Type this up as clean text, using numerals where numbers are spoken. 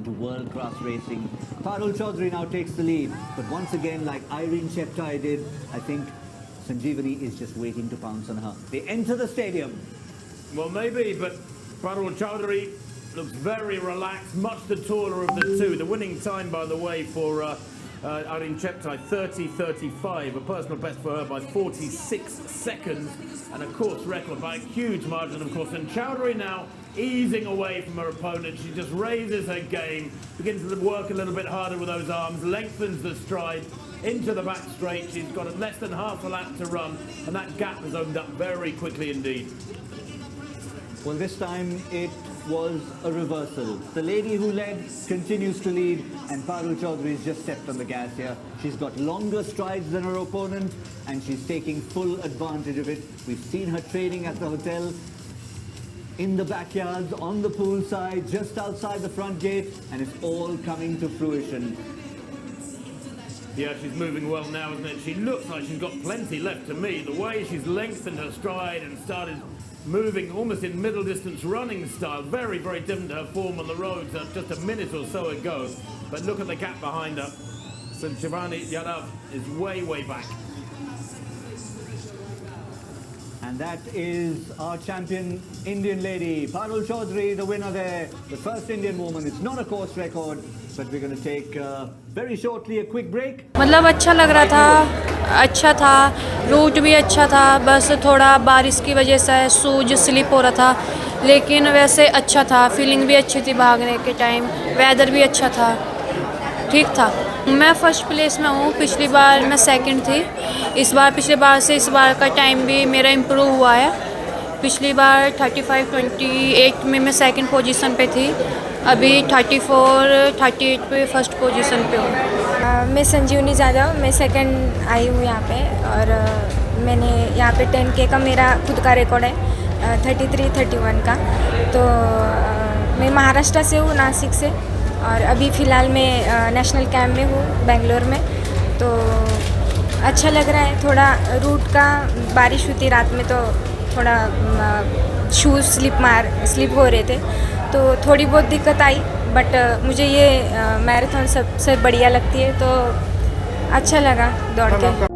into world-class racing. Parul Chaudhary now takes the lead, but once again, like Irene Cheptai did, I think Sanjivani is just waiting to pounce on her. They enter the stadium. Well, maybe, but Parul Chaudhary looks very relaxed, much the taller of the two. The winning time, by the way, for Irene Cheptai, 30.35, a personal best for her by 46 seconds, and a course record by a huge margin, of course. And Chaudhary now easing away from her opponent. She just raises her game, begins to work a little bit harder with those arms, lengthens the stride into the back straight. She's got less than half a lap to run, and that gap has opened up very quickly indeed. Well, this time it was a reversal. The lady who led continues to lead, and Parul Chaudhary has just stepped on the gas here. She's got longer strides than her opponent, and she's taking full advantage of it. We've seen her training at the hotel, in the backyards, on the pool side, just outside the front gate, and it's all coming to fruition. Yeah, she's moving well now, isn't it? She looks like she's got plenty left to me. The way she's lengthened her stride and started moving almost in middle distance running style, very, very different to her form on the roads just a minute or so ago. But look at the gap behind her. Sanjivani Jadhav is way, way back. And that is our champion Indian lady, Parul Chaudhary, the winner there. The first Indian woman. It's not a course record, but we're going to take very shortly a quick break. मतलब अच्छा लग रहा था, अच्छा था, root भी अच्छा था, बस थोड़ा बारिश की वजह से शूज स्लिप हो रहा था, लेकिन वैसे अच्छा था, फीलिंग भी अच्छी थी भागने के टाइम, वेदर भी अच्छा था, ठीक था। मैं फर्स्ट प्लेस में हूँ, पिछली बार मैं सेकंड थी, इस बार पिछली बार से इस बार का टाइम भी मेरा इम्प्रूव हुआ है। पिछली बार 35-28 में मैं सेकंड पोजीशन पे थी, अभी 34-38 पे फर्स्ट पोजीशन पे हूँ। मैं संजीवनी जाधव, मैं सेकंड आई हूँ यहाँ पे, और मैंने यहाँ पे 10K का मेरा खुद का रिकॉर्ड है, 33-31 का। तो मैं महाराष्ट्र से हूँ, नासिक से, और अभी फ़िलहाल मैं नेशनल कैंप में हूँ बेंगलोर में। तो अच्छा लग रहा है, थोड़ा रूट का बारिश हुई थी रात में, तो थोड़ा शूज़ स्लिप हो रहे थे, तो थोड़ी बहुत दिक्कत आई, बट मुझे ये मैराथन सबसे बढ़िया लगती है, तो अच्छा लगा दौड़ के।